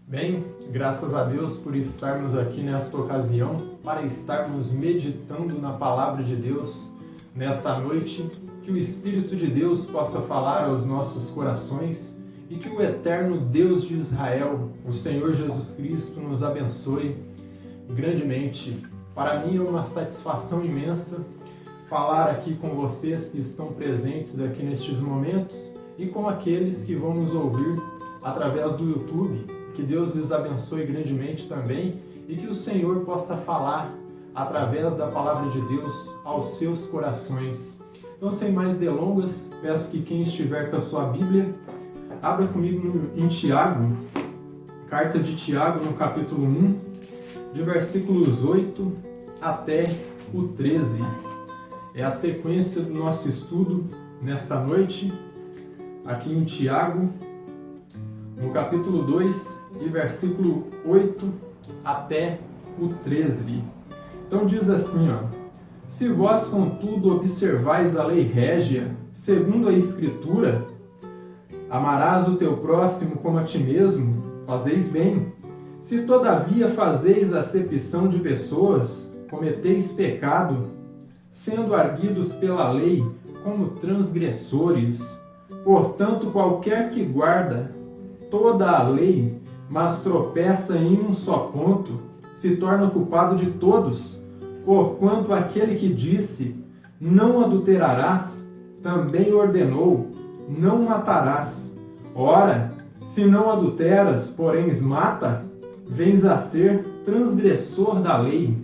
Bem, graças a Deus por estarmos aqui nesta ocasião para estarmos meditando na Palavra de Deus nesta noite, que o Espírito de Deus possa falar aos nossos corações e que o eterno Deus de Israel, o Senhor Jesus Cristo, nos abençoe grandemente. Para mim é uma satisfação imensa falar aqui com vocês que estão presentes aqui nestes momentos e com aqueles que vão nos ouvir através do YouTube. Que Deus lhes abençoe grandemente também e que o Senhor possa falar através da Palavra de Deus aos seus corações. Então, sem mais delongas, peço que quem estiver com a sua Bíblia, abra comigo em Tiago, carta de Tiago, no capítulo 1, de versículos 8 até o 13. É a sequência do nosso estudo nesta noite, aqui em Tiago, no capítulo 2, de versículo 8 até o 13. Então diz assim, se vós, contudo, observais a lei régia, segundo a Escritura, amarás o teu próximo como a ti mesmo, fazeis bem. Se todavia fazeis acepção de pessoas, cometeis pecado, sendo arguidos pela lei como transgressores. Portanto, qualquer que guarda toda a lei, mas tropeça em um só ponto, se torna culpado de todos, porquanto aquele que disse, não adulterarás, também ordenou, não matarás. Ora, se não adulteras, porém mata, vens a ser transgressor da lei.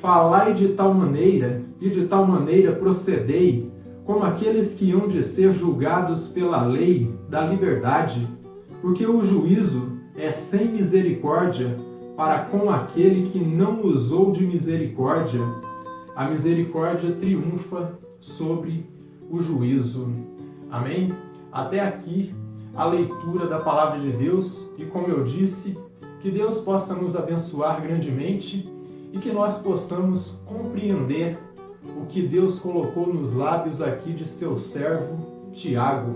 Falai de tal maneira, e de tal maneira procedei, como aqueles que hão de ser julgados pela lei da liberdade, porque o juízo é sem misericórdia para com aquele que não usou de misericórdia. A misericórdia triunfa sobre o juízo. Amém? Até aqui a leitura da Palavra de Deus e, como eu disse, que Deus possa nos abençoar grandemente e que nós possamos compreender o que Deus colocou nos lábios aqui de seu servo Tiago,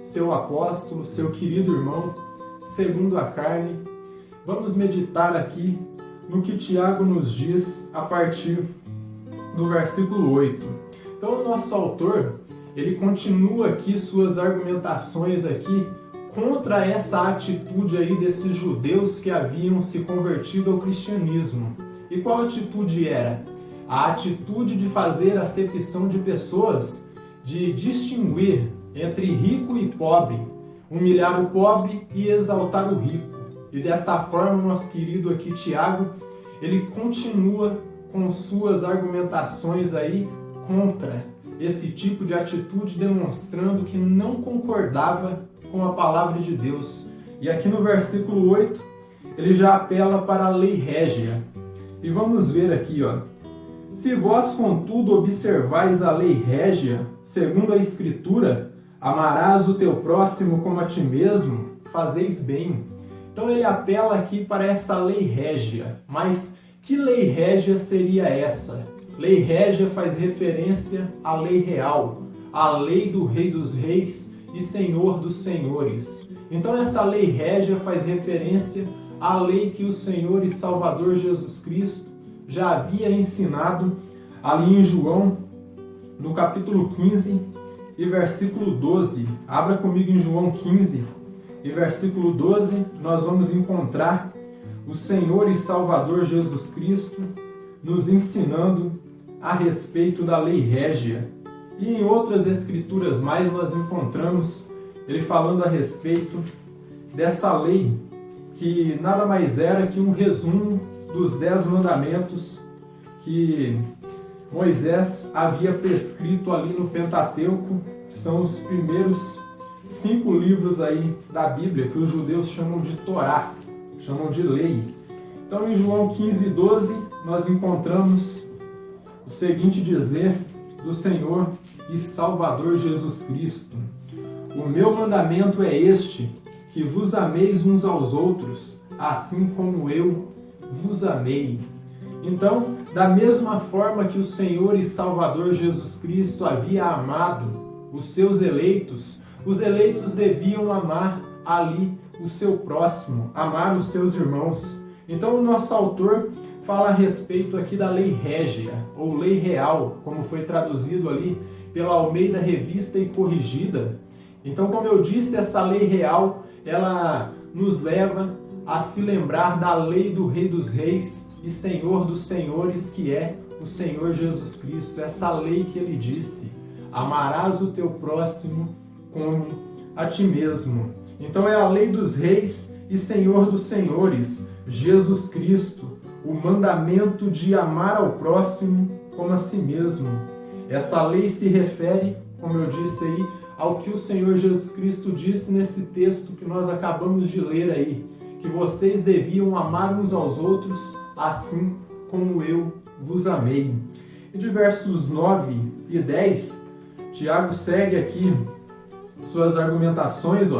seu apóstolo, seu querido irmão, segundo a carne. Vamos meditar aqui no que Tiago nos diz a partir do versículo 8. Então, o nosso autor, ele continua aqui suas argumentações aqui contra essa atitude aí desses judeus que haviam se convertido ao cristianismo. E qual atitude era? A atitude de fazer acepção de pessoas, de distinguir entre rico e pobre, humilhar o pobre e exaltar o rico. E desta forma, nosso querido aqui Tiago, ele continua com suas argumentações aí contra esse tipo de atitude, demonstrando que não concordava com a palavra de Deus. E aqui no versículo 8, ele já apela para a lei régia. E vamos ver aqui, se vós, contudo, observais a lei régia, segundo a Escritura, amarás o teu próximo como a ti mesmo, fazeis bem. Então ele apela aqui para essa lei régia. Mas que lei régia seria essa? Lei régia faz referência à lei real, à lei do Rei dos Reis e Senhor dos Senhores. Então essa lei régia faz referência à lei que o Senhor e Salvador Jesus Cristo já havia ensinado ali em João, no capítulo 15 e versículo 12. Abra comigo em João 15 e versículo 12, nós vamos encontrar o Senhor e Salvador Jesus Cristo nos ensinando a respeito da lei régia. E em outras escrituras mais nós encontramos ele falando a respeito dessa lei, que nada mais era que um resumo dos 10 mandamentos que Moisés havia prescrito ali no Pentateuco, que são os primeiros 5 livros aí da Bíblia, que os judeus chamam de Torá, chamam de lei. Então, em João 15, 12, nós encontramos o seguinte dizer do Senhor e Salvador Jesus Cristo: o meu mandamento é este, que vos ameis uns aos outros, assim como eu vos amei. Então, da mesma forma que o Senhor e Salvador Jesus Cristo havia amado os seus eleitos, os eleitos deviam amar ali o seu próximo, amar os seus irmãos. Então, o nosso autor fala a respeito aqui da lei régia, ou lei real, como foi traduzido ali pela Almeida Revista e Corrigida. Então, como eu disse, essa lei real, ela nos leva a se lembrar da lei do Rei dos Reis e Senhor dos Senhores, que é o Senhor Jesus Cristo. Essa lei que ele disse: amarás o teu próximo como a ti mesmo. Então é a lei dos reis e Senhor dos senhores, Jesus Cristo, o mandamento de amar ao próximo como a si mesmo. Essa lei se refere, como eu disse aí, ao que o Senhor Jesus Cristo disse nesse texto que nós acabamos de ler aí, que vocês deviam amar uns aos outros assim como eu vos amei. E de versos 9 e 10, Tiago segue aqui suas argumentações,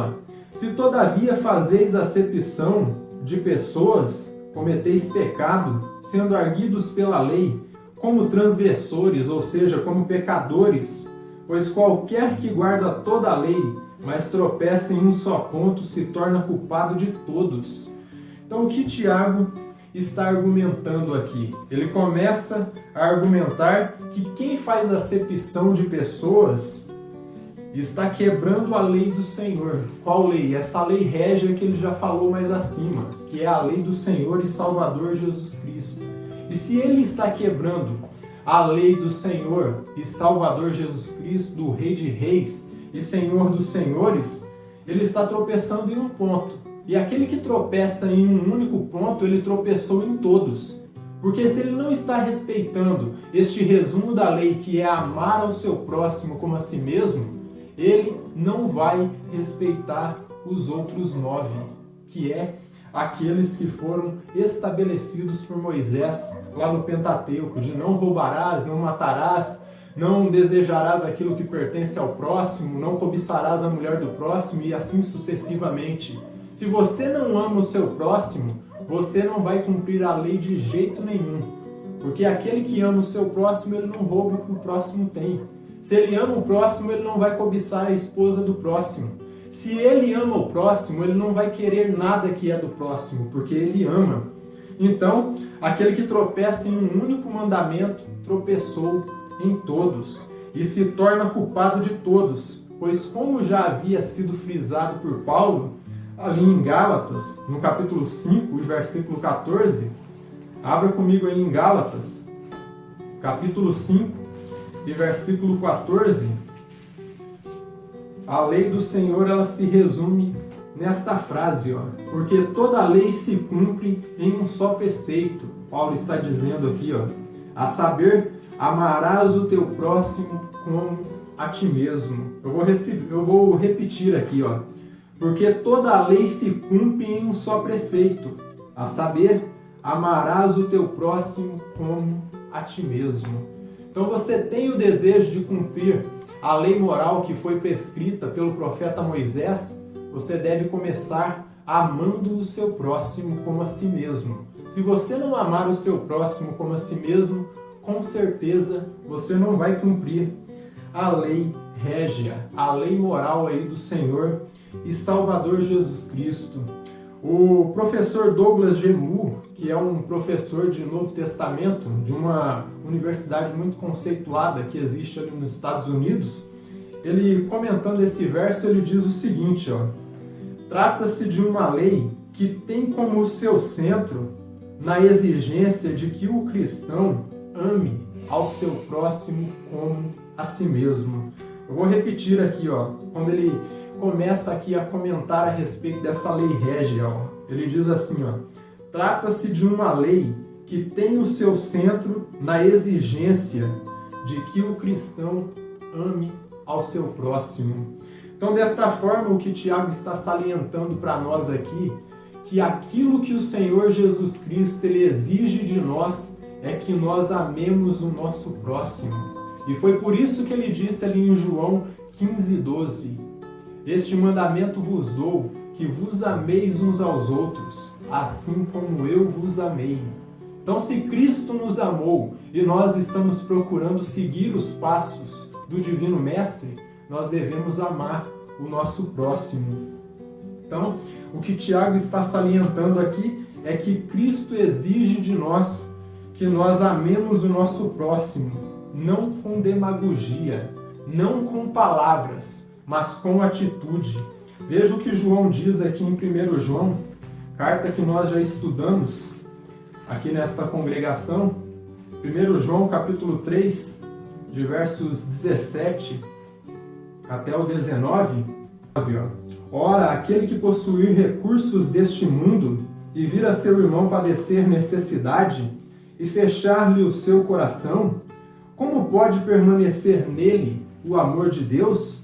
Se todavia fazeis acepção de pessoas, cometeis pecado, sendo arguidos pela lei, como transgressores, ou seja, como pecadores, pois qualquer que guarda toda a lei, mas tropeça em um só ponto, se torna culpado de todos. Então, o que Tiago está argumentando aqui? Ele começa a argumentar que quem faz acepção de pessoas está quebrando a lei do Senhor. Qual lei? Essa lei régia que ele já falou mais acima, que é a lei do Senhor e Salvador Jesus Cristo. E se ele está quebrando a lei do Senhor e Salvador Jesus Cristo, do Rei de Reis e Senhor dos Senhores, ele está tropeçando em um ponto. E aquele que tropeça em um único ponto, ele tropeçou em todos. Porque se ele não está respeitando este resumo da lei, que é amar ao seu próximo como a si mesmo, ele não vai respeitar os outros 9, que é aqueles que foram estabelecidos por Moisés lá no Pentateuco, de não roubarás, não matarás, não desejarás aquilo que pertence ao próximo, não cobiçarás a mulher do próximo e assim sucessivamente. Se você não ama o seu próximo, você não vai cumprir a lei de jeito nenhum, porque aquele que ama o seu próximo, ele não rouba o que o próximo tem. Se ele ama o próximo, ele não vai cobiçar a esposa do próximo. Se ele ama o próximo, ele não vai querer nada que é do próximo, porque ele ama. Então, aquele que tropeça em um único mandamento, tropeçou em todos e se torna culpado de todos, pois como já havia sido frisado por Paulo, ali em Gálatas, no capítulo 5 e versículo 14, abra comigo aí em Gálatas, capítulo 5, e versículo 14, a lei do Senhor, ela se resume nesta frase, porque toda a lei se cumpre em um só preceito. Paulo está dizendo aqui, a saber, amarás o teu próximo como a ti mesmo. Eu vou repetir aqui, porque toda a lei se cumpre em um só preceito, a saber, amarás o teu próximo como a ti mesmo. Então você tem o desejo de cumprir a lei moral que foi prescrita pelo profeta Moisés, você deve começar amando o seu próximo como a si mesmo. Se você não amar o seu próximo como a si mesmo, com certeza você não vai cumprir a lei régia, a lei moral aí do Senhor e Salvador Jesus Cristo. O professor Douglas G. Moo, que é um professor de Novo Testamento de uma universidade muito conceituada que existe ali nos Estados Unidos, ele comentando esse verso, ele diz o seguinte, trata-se de uma lei que tem como seu centro na exigência de que o cristão ame ao seu próximo como a si mesmo. Eu vou repetir aqui, quando ele começa aqui a comentar a respeito dessa lei régia, ele diz assim, trata-se de uma lei que tem o seu centro na exigência de que o cristão ame ao seu próximo. Então, desta forma, o que Tiago está salientando para nós aqui, que aquilo que o Senhor Jesus Cristo ele exige de nós é que nós amemos o nosso próximo. E foi por isso que ele disse ali em João 15:12, este mandamento vos dou, que vos ameis uns aos outros, assim como eu vos amei. Então, se Cristo nos amou e nós estamos procurando seguir os passos do Divino Mestre, nós devemos amar o nosso próximo. Então, o que Tiago está salientando aqui é que Cristo exige de nós que nós amemos o nosso próximo, não com demagogia, não com palavras, mas com atitude. Veja o que João diz aqui em 1 João, carta que nós já estudamos aqui nesta congregação. 1 João capítulo 3, de versos 17 até o 19. Ora, aquele que possuir recursos deste mundo e vir a seu irmão padecer necessidade e fechar-lhe o seu coração, como pode permanecer nele o amor de Deus?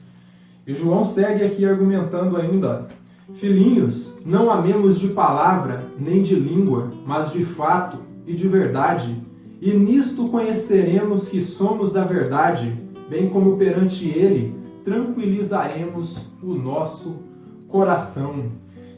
E João segue aqui argumentando ainda: filhinhos, não amemos de palavra nem de língua, mas de fato e de verdade, e nisto conheceremos que somos da verdade, bem como perante ele tranquilizaremos o nosso coração.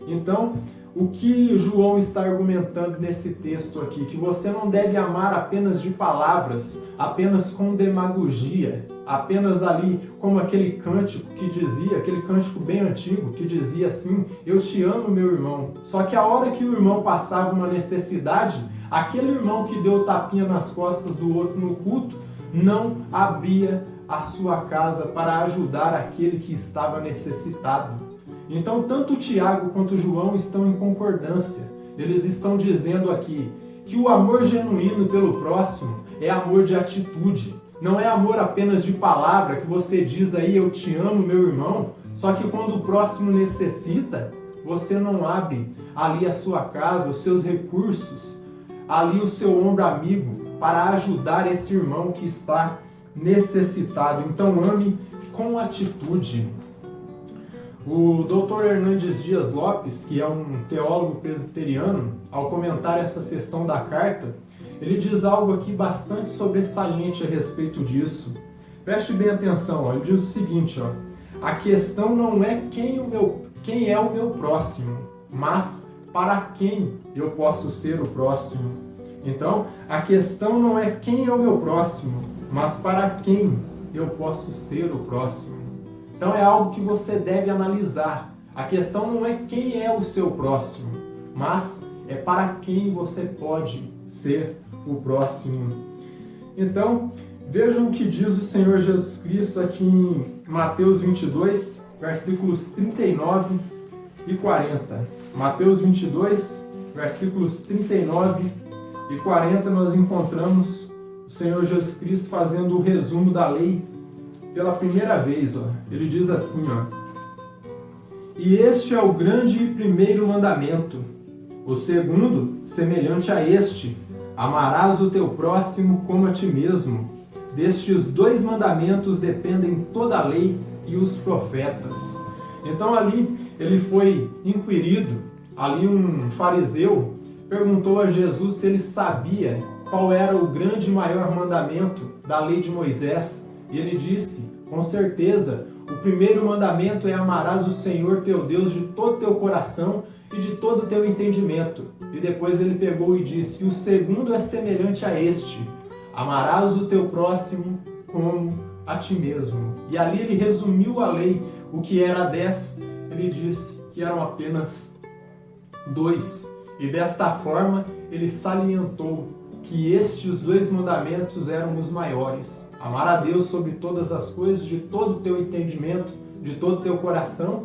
Então, o que João está argumentando nesse texto aqui? Que você não deve amar apenas de palavras, apenas com demagogia, apenas ali como aquele cântico que dizia, aquele cântico bem antigo, que dizia assim: eu te amo, meu irmão. Só que a hora que o irmão passava uma necessidade, aquele irmão que deu tapinha nas costas do outro no culto, não abria a sua casa para ajudar aquele que estava necessitado. Então, tanto Tiago quanto João estão em concordância. Eles estão dizendo aqui que o amor genuíno pelo próximo é amor de atitude. Não é amor apenas de palavra, que você diz aí, eu te amo, meu irmão, só que quando o próximo necessita, você não abre ali a sua casa, os seus recursos, ali o seu ombro amigo, para ajudar esse irmão que está necessitado. Então, ame com atitude. O Dr. Hernandes Dias Lopes, que é um teólogo presbiteriano, ao comentar essa seção da carta, ele diz algo aqui bastante sobressaliente a respeito disso. Preste bem atenção, ele diz o seguinte: a questão não é quem é o meu próximo, mas para quem eu posso ser o próximo. Então, a questão não é quem é o meu próximo, mas para quem eu posso ser o próximo. Então é algo que você deve analisar. A questão não é quem é o seu próximo, mas é para quem você pode ser o próximo. Então, vejam o que diz o Senhor Jesus Cristo aqui em Mateus 22, versículos 39 e 40. Mateus 22, versículos 39 e 40, nós encontramos o Senhor Jesus Cristo fazendo o resumo da lei pela primeira vez. Ele diz assim: e este é o grande e primeiro mandamento. O segundo, semelhante a este: amarás o teu próximo como a ti mesmo. Destes dois mandamentos dependem toda a lei e os profetas. Então ali ele foi inquirido, ali um fariseu perguntou a Jesus se ele sabia qual era o grande e maior mandamento da lei de Moisés. E ele disse: com certeza, o primeiro mandamento é amarás o Senhor teu Deus de todo o teu coração e de todo o teu entendimento. E depois ele pegou e disse: e o segundo é semelhante a este: amarás o teu próximo como a ti mesmo. E ali ele resumiu a lei, o que era 10, ele disse que eram apenas 2. E desta forma ele salientou que estes dois mandamentos eram os maiores: amar a Deus sobre todas as coisas, de todo o teu entendimento, de todo o teu coração,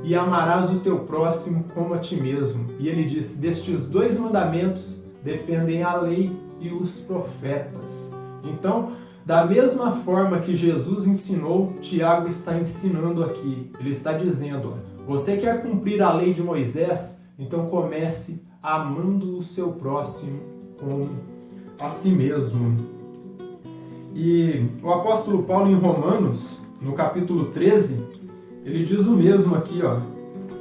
e amarás o teu próximo como a ti mesmo. E ele disse: destes dois mandamentos dependem a lei e os profetas. Então, da mesma forma que Jesus ensinou, Tiago está ensinando aqui. Ele está dizendo: você quer cumprir a lei de Moisés? Então comece amando o seu próximo como a si mesmo. E o apóstolo Paulo, em Romanos, no capítulo 13, ele diz o mesmo aqui,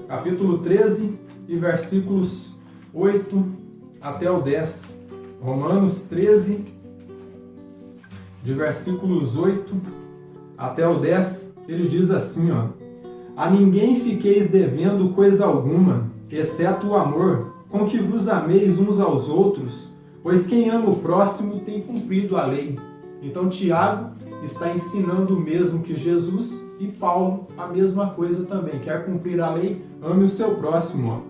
capítulo 13 e versículos 8 até o 10. Romanos 13, de versículos 8 até o 10, ele diz assim: a ninguém fiqueis devendo coisa alguma, exceto o amor, com que vos ameis uns aos outros, pois quem ama o próximo tem cumprido a lei. Então Tiago está ensinando o mesmo que Jesus e Paulo a mesma coisa também. Quer cumprir a lei? Ame o seu próximo.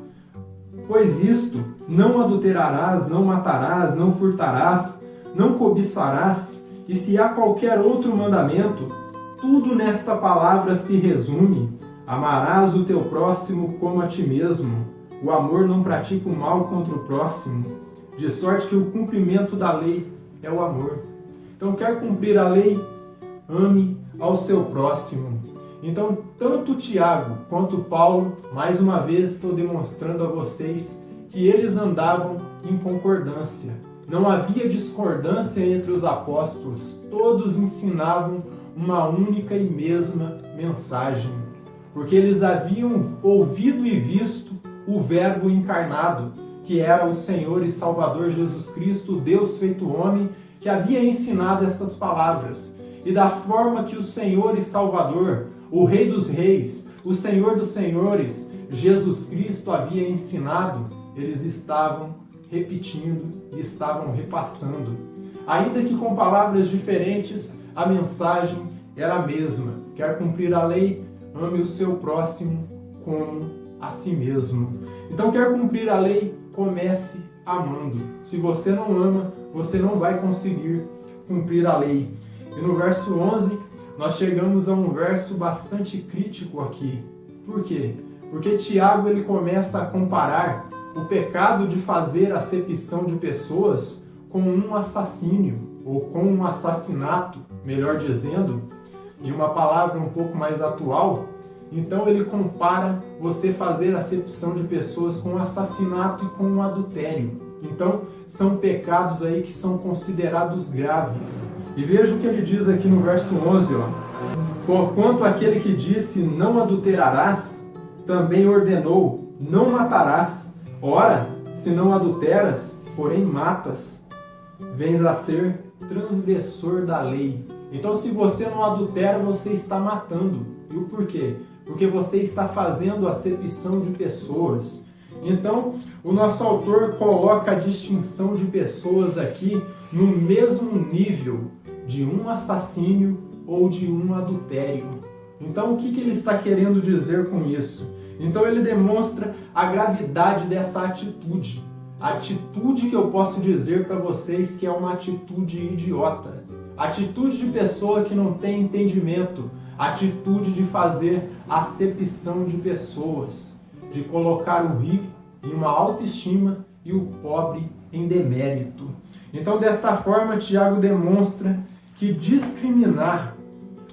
Pois isto, não adulterarás, não matarás, não furtarás, não cobiçarás, e se há qualquer outro mandamento, tudo nesta palavra se resume: amarás o teu próximo como a ti mesmo. O amor não pratica o mal contra o próximo, de sorte que o cumprimento da lei é o amor. Então, quer cumprir a lei? Ame ao seu próximo. Então, tanto Tiago quanto Paulo, mais uma vez estou demonstrando a vocês que eles andavam em concordância. Não havia discordância entre os apóstolos, todos ensinavam uma única e mesma mensagem, porque eles haviam ouvido e visto o Verbo encarnado, que era o Senhor e Salvador Jesus Cristo, Deus feito homem, que havia ensinado essas palavras. E da forma que o Senhor e Salvador, o Rei dos Reis, o Senhor dos Senhores, Jesus Cristo havia ensinado, eles estavam repetindo e estavam repassando. Ainda que com palavras diferentes, a mensagem era a mesma. Quer cumprir a lei? Ame o seu próximo como a si mesmo. Então, quer cumprir a lei? Comece amando. Se você não ama, você não vai conseguir cumprir a lei. E no verso 11, nós chegamos a um verso bastante crítico aqui. Por quê? Porque Tiago ele começa a comparar o pecado de fazer acepção de pessoas com um assassínio, ou com um assassinato, melhor dizendo, em uma palavra um pouco mais atual. Então ele compara você fazer acepção de pessoas com assassinato e com adultério. Então são pecados aí que são considerados graves. E veja o que ele diz aqui no verso 11, ó. Porquanto aquele que disse não adulterarás, também ordenou não matarás. Ora, se não adulteras, porém matas, vens a ser transgressor da lei. Então se você não adultera, você está matando. E o porquê? Porque você está fazendo acepção de pessoas. Então, o nosso autor coloca a distinção de pessoas aqui no mesmo nível de um assassínio ou de um adultério. Então, o que ele está querendo dizer com isso? Então, ele demonstra a gravidade dessa atitude. A atitude que eu posso dizer para vocês que é uma atitude idiota. Atitude de pessoa que não tem entendimento. Atitude de fazer acepção de pessoas, de colocar o rico em uma autoestima e o pobre em demérito. Então, desta forma, Tiago demonstra que discriminar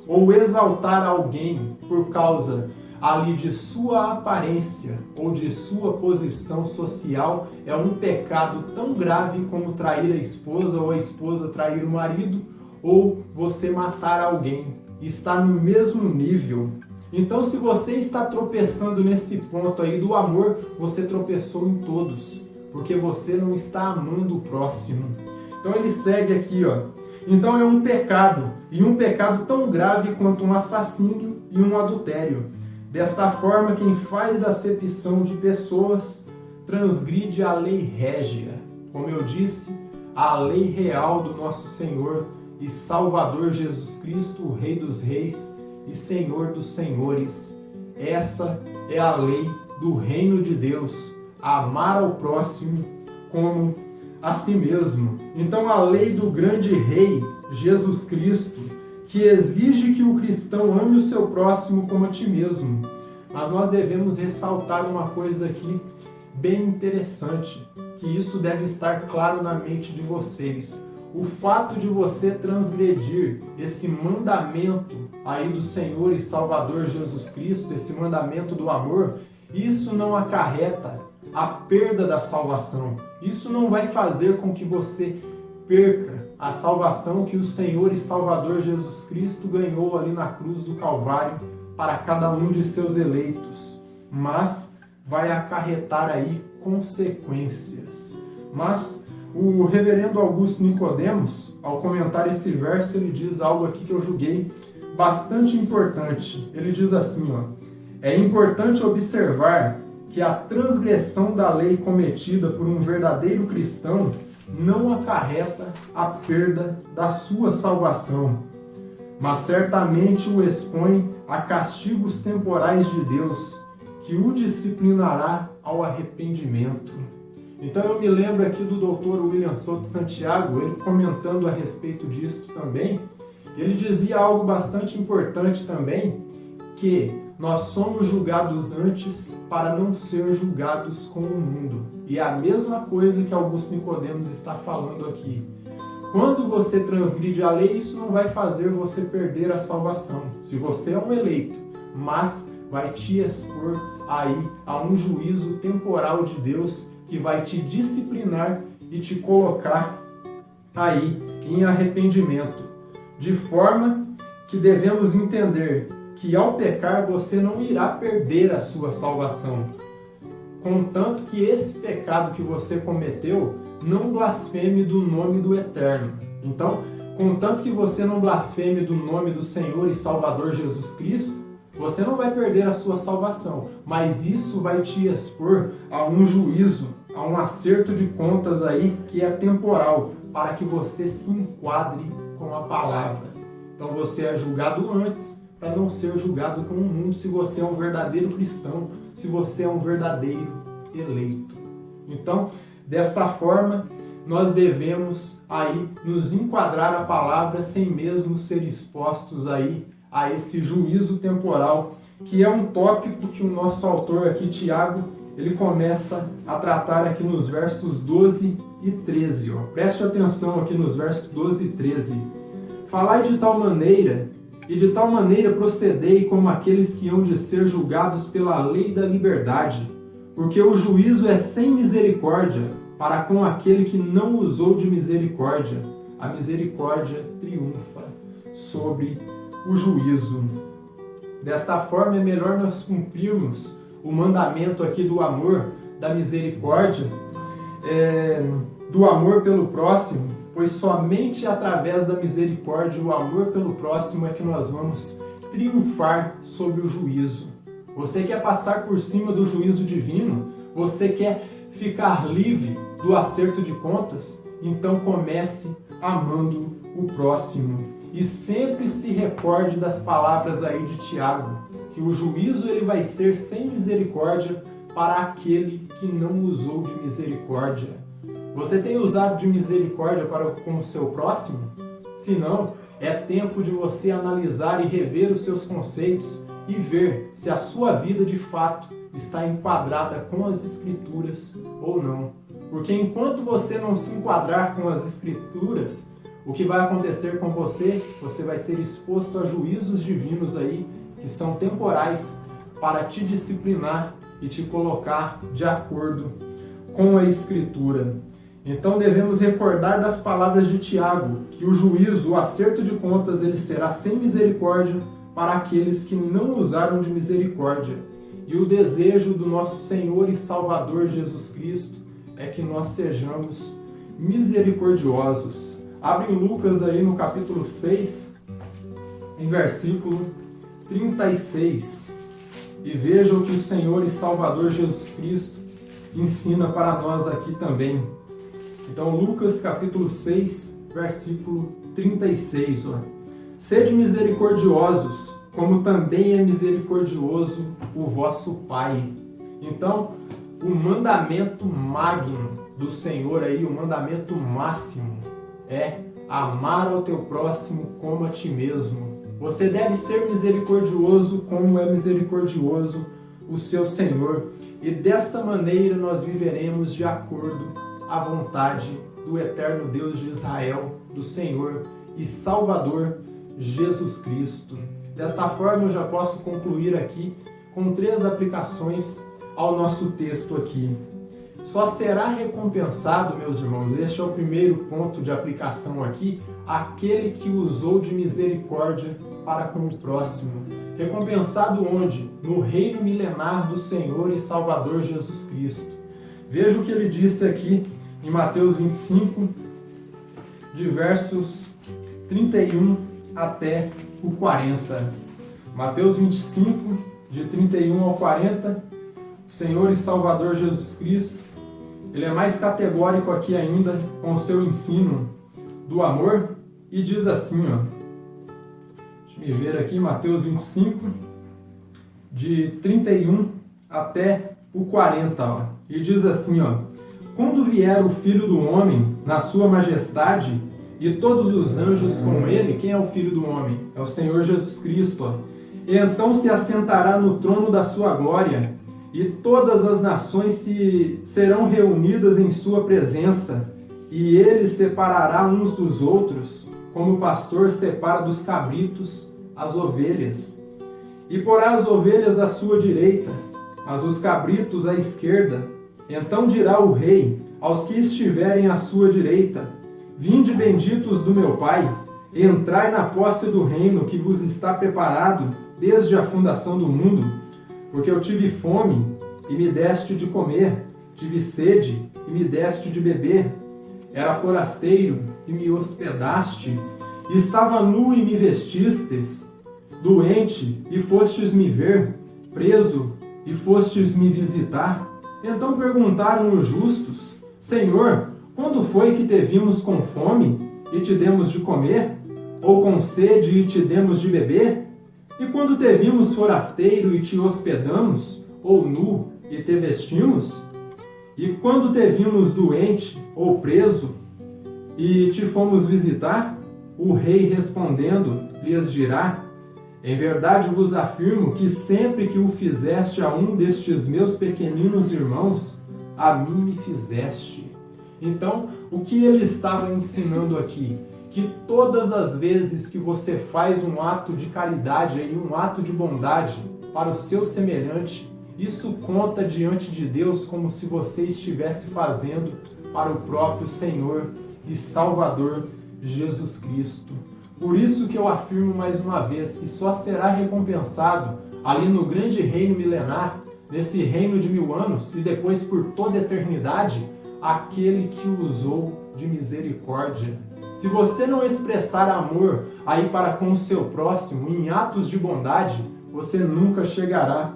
ou exaltar alguém por causa ali de sua aparência ou de sua posição social é um pecado tão grave como trair a esposa ou a esposa trair o marido ou você matar alguém. Está no mesmo nível. Então, se você está tropeçando nesse ponto aí do amor, você tropeçou em todos, porque você não está amando o próximo. Então ele segue aqui, ó. Então é um pecado, e um pecado tão grave quanto um assassínio e um adultério. Desta forma, quem faz acepção de pessoas transgride a lei régia. Como eu disse, a lei real do nosso Senhor e Salvador Jesus Cristo, o Rei dos Reis e Senhor dos Senhores. Essa é a lei do reino de Deus, amar ao próximo como a si mesmo. Então a lei do grande Rei, Jesus Cristo, que exige que o cristão ame o seu próximo como a ti mesmo. Mas nós devemos ressaltar uma coisa aqui bem interessante, que isso deve estar claro na mente de vocês. O fato de você transgredir esse mandamento aí do Senhor e Salvador Jesus Cristo, esse mandamento do amor, isso não acarreta a perda da salvação. Isso não vai fazer com que você perca a salvação que o Senhor e Salvador Jesus Cristo ganhou ali na cruz do Calvário para cada um de seus eleitos, mas vai acarretar aí consequências. Mas o reverendo Augusto Nicodemos, ao comentar esse verso, ele diz algo aqui que eu julguei bastante importante. Ele diz assim, ó: é importante observar que a transgressão da lei cometida por um verdadeiro cristão não acarreta a perda da sua salvação, mas certamente o expõe a castigos temporais de Deus, que o disciplinará ao arrependimento. Então eu me lembro aqui do Dr. William Souto Santiago, ele comentando a respeito disso também. Ele dizia algo bastante importante também, que nós somos julgados antes para não ser julgados com o mundo. E é a mesma coisa que Augusto Nicodemos está falando aqui. Quando você transgride a lei, isso não vai fazer você perder a salvação. Se você é um eleito, mas vai te expor aí a um juízo temporal de Deus que vai te disciplinar e te colocar aí em arrependimento. De forma que devemos entender que ao pecar você não irá perder a sua salvação, contanto que esse pecado que você cometeu não blasfeme do nome do Eterno. Então, contanto que você não blasfeme do nome do Senhor e Salvador Jesus Cristo, você não vai perder a sua salvação, mas isso vai te expor a um juízo, a um acerto de contas aí que é temporal, para que você se enquadre com a palavra. Então você é julgado antes, para não ser julgado com o mundo, se você é um verdadeiro cristão, se você é um verdadeiro eleito. Então, desta forma, nós devemos aí nos enquadrar a palavra sem mesmo ser expostos aí a esse juízo temporal, que é um tópico que o nosso autor aqui, Tiago, ele começa a tratar aqui nos versos 12 e 13. Preste atenção aqui nos versos 12 e 13. Falai de tal maneira, e de tal maneira procedei como aqueles que hão de ser julgados pela lei da liberdade, porque o juízo é sem misericórdia para com aquele que não usou de misericórdia. A misericórdia triunfa sobre o juízo. Desta forma, é melhor nós cumprirmos o mandamento aqui do amor, da misericórdia, do amor pelo próximo, pois somente através da misericórdia e o amor pelo próximo é que nós vamos triunfar sobre o juízo. Você quer passar por cima do juízo divino? Você quer ficar livre do acerto de contas? Então comece amando o próximo. E sempre se recorde das palavras aí de Tiago, que o juízo ele vai ser sem misericórdia para aquele que não usou de misericórdia. Você tem usado de misericórdia para com o seu próximo? Se não, é tempo de você analisar e rever os seus conceitos e ver se a sua vida de fato está enquadrada com as Escrituras ou não. Porque enquanto você não se enquadrar com as Escrituras, o que vai acontecer com você? Você vai ser exposto a juízos divinos aí, que são temporais, para te disciplinar e te colocar de acordo com a Escritura. Então devemos recordar das palavras de Tiago, que o juízo, o acerto de contas, ele será sem misericórdia para aqueles que não usaram de misericórdia. E o desejo do nosso Senhor e Salvador Jesus Cristo é que nós sejamos misericordiosos. Abre em Lucas aí no capítulo 6, em versículo 36, e veja o que o Senhor e Salvador Jesus Cristo ensina para nós aqui também. Então, Lucas capítulo 6, versículo 36. Sede misericordiosos, como também é misericordioso o vosso Pai. Então, o mandamento magno do Senhor aí, o mandamento máximo, é amar ao teu próximo como a ti mesmo. Você deve ser misericordioso como é misericordioso o seu Senhor. E desta maneira nós viveremos de acordo à vontade do eterno Deus de Israel, do Senhor e Salvador Jesus Cristo. Desta forma eu já posso concluir aqui com 3 aplicações ao nosso texto aqui. Só será recompensado, meus irmãos, este é o primeiro ponto de aplicação aqui, aquele que usou de misericórdia para com o próximo. Recompensado onde? No reino milenar do Senhor e Salvador Jesus Cristo. Veja o que ele disse aqui em Mateus 25, de versos 31 até o 40. Mateus 25, de 31 ao 40, o Senhor e Salvador Jesus Cristo, ele é mais categórico aqui ainda com o seu ensino do amor e diz assim, ó, deixa eu ver aqui, Mateus 25, de 31 até o 40, ó, e diz assim, ó, quando vier o Filho do Homem na sua majestade e todos os anjos com ele, quem é o Filho do Homem? É o Senhor Jesus Cristo, ó, e então se assentará no trono da sua glória, e todas as nações serão reunidas em sua presença, e ele separará uns dos outros, como o pastor separa dos cabritos as ovelhas. E porá as ovelhas à sua direita, mas os cabritos à esquerda. Então dirá o rei aos que estiverem à sua direita, vinde benditos do meu Pai, entrai na posse do reino que vos está preparado desde a fundação do mundo, porque eu tive fome e me deste de comer, tive sede e me deste de beber, era forasteiro e me hospedaste, estava nu e me vestistes, doente e fostes me ver, preso e fostes me visitar. Então perguntaram os justos, Senhor, quando foi que te vimos com fome e te demos de comer? Ou com sede e te demos de beber? E quando te vimos forasteiro e te hospedamos? Ou nu e te vestimos? E quando te vimos doente ou preso e te fomos visitar? O rei respondendo lhes dirá, em verdade vos afirmo que sempre que o fizeste a um destes meus pequeninos irmãos, a mim me fizeste. Então, o que ele estava ensinando aqui? Que todas as vezes que você faz um ato de caridade, um ato de bondade para o seu semelhante, isso conta diante de Deus como se você estivesse fazendo para o próprio Senhor e Salvador Jesus Cristo. Por isso que eu afirmo mais uma vez que só será recompensado ali no grande reino milenar, nesse reino de 1000 anos e depois por toda a eternidade, aquele que usou de misericórdia. Se você não expressar amor aí para com o seu próximo em atos de bondade, você nunca chegará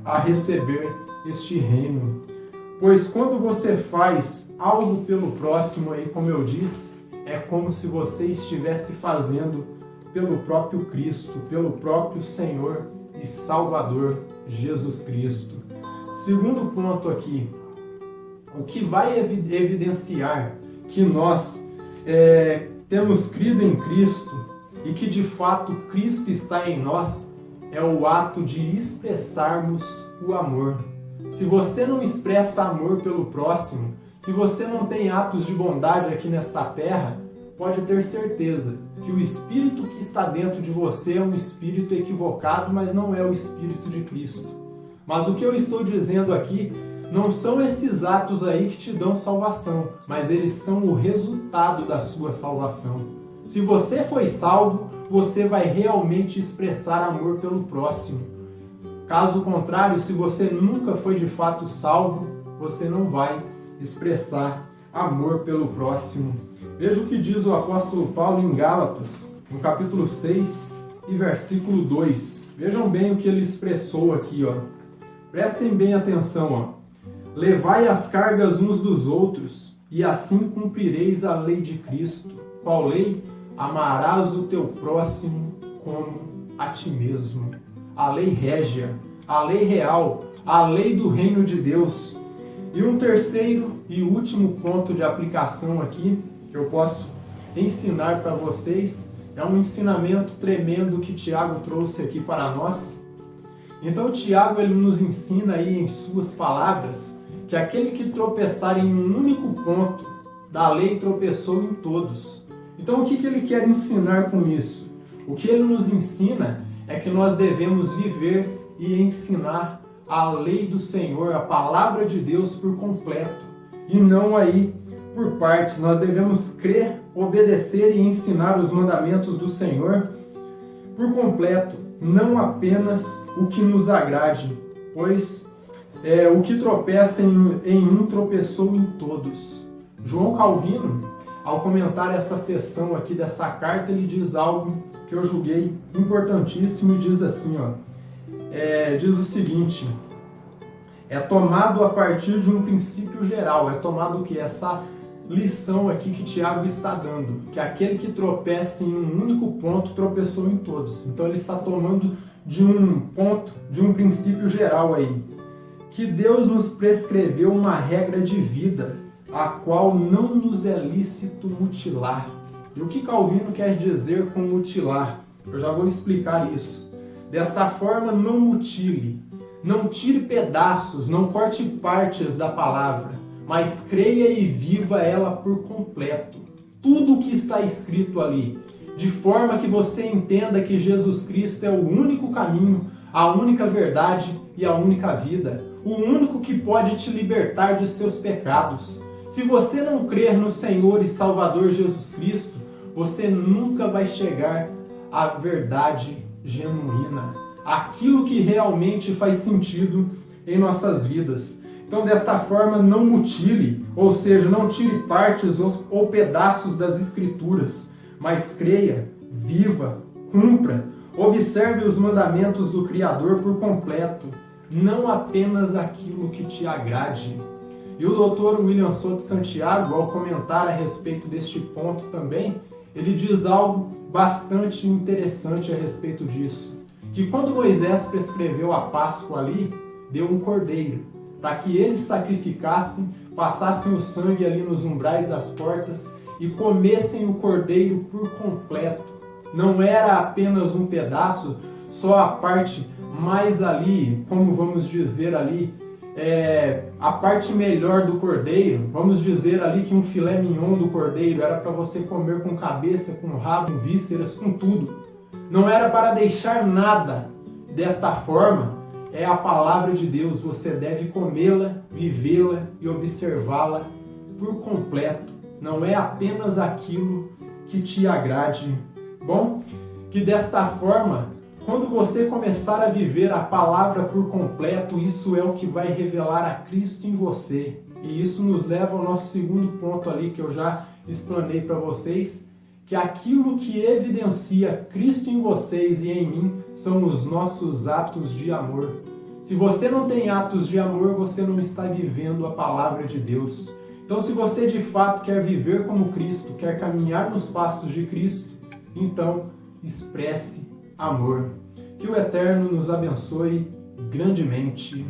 a receber este reino. Pois quando você faz algo pelo próximo aí, como eu disse, é como se você estivesse fazendo pelo próprio Cristo, pelo próprio Senhor e Salvador Jesus Cristo. Segundo ponto aqui, o que vai evidenciar que nós temos crido em Cristo e que de fato Cristo está em nós é o ato de expressarmos o amor. Se você não expressa amor pelo próximo, se você não tem atos de bondade aqui nesta terra, pode ter certeza que o espírito que está dentro de você é um espírito equivocado, mas não é o espírito de Cristo. Mas o que eu estou dizendo aqui não são esses atos aí que te dão salvação, mas eles são o resultado da sua salvação. Se você foi salvo, você vai realmente expressar amor pelo próximo. Caso contrário, se você nunca foi de fato salvo, você não vai expressar amor pelo próximo. Veja o que diz o apóstolo Paulo em Gálatas, no capítulo 6 e versículo 2. Vejam bem o que ele expressou aqui, ó. Prestem bem atenção, ó. Levai as cargas uns dos outros, e assim cumprireis a lei de Cristo. Qual lei? Amarás o teu próximo como a ti mesmo. A lei régia, a lei real, a lei do reino de Deus. E um terceiro e último ponto de aplicação aqui, que eu posso ensinar para vocês, é um ensinamento tremendo que Tiago trouxe aqui para nós. Então Tiago ele nos ensina aí em suas palavras que aquele que tropeçar em um único ponto da lei tropeçou em todos. Então o que ele quer ensinar com isso? O que ele nos ensina é que nós devemos viver e ensinar a lei do Senhor, a palavra de Deus por completo, e não aí por partes. Nós devemos crer, obedecer e ensinar os mandamentos do Senhor por completo, não apenas o que nos agrade, pois o que tropeça em um tropeçou em todos. João Calvino, ao comentar essa seção aqui dessa carta, ele diz algo que eu julguei importantíssimo e diz assim, ó, diz o seguinte: É tomado a partir de um princípio geral, é tomado o que? Essa lição aqui que Tiago está dando, que aquele que tropeça em um único ponto tropeçou em todos. Então ele está tomando de um ponto, de um princípio geral aí, que Deus nos prescreveu uma regra de vida, a qual não nos é lícito mutilar. E o que Calvino quer dizer com mutilar? Eu já vou explicar isso. Desta forma, não mutile, não tire pedaços, não corte partes da palavra, mas creia e viva ela por completo. Tudo o que está escrito ali, de forma que você entenda que Jesus Cristo é o único caminho, a única verdade e a única vida, o único que pode te libertar de seus pecados. Se você não crer no Senhor e Salvador Jesus Cristo, você nunca vai chegar à verdade genuína, aquilo que realmente faz sentido em nossas vidas. Então, desta forma, não mutile, ou seja, não tire partes ou pedaços das Escrituras, mas creia, viva, cumpra, observe os mandamentos do Criador por completo, não apenas aquilo que te agrade. E o Dr. William Souto Santiago, ao comentar a respeito deste ponto também, ele diz algo bastante interessante a respeito disso, que quando Moisés prescreveu a Páscoa ali, deu um cordeiro, para que eles sacrificassem, passassem o sangue ali nos umbrais das portas e comessem o cordeiro por completo. Não era apenas um pedaço, só a parte mais ali, como vamos dizer ali, a parte melhor do cordeiro. Vamos dizer ali que um filé mignon do cordeiro era para você comer com cabeça, com rabo, com vísceras, com tudo. Não era para deixar nada. Desta forma, é a palavra de Deus. Você deve comê-la, vivê-la e observá-la por completo. Não é apenas aquilo que te agrade. Bom, que desta forma, quando você começar a viver a palavra por completo, isso é o que vai revelar a Cristo em você. E isso nos leva ao nosso segundo ponto ali, que eu já explanei para vocês, que aquilo que evidencia Cristo em vocês e em mim são os nossos atos de amor. Se você não tem atos de amor, você não está vivendo a palavra de Deus. Então, se você de fato quer viver como Cristo, quer caminhar nos passos de Cristo, então expresse amor. Que o Eterno nos abençoe grandemente.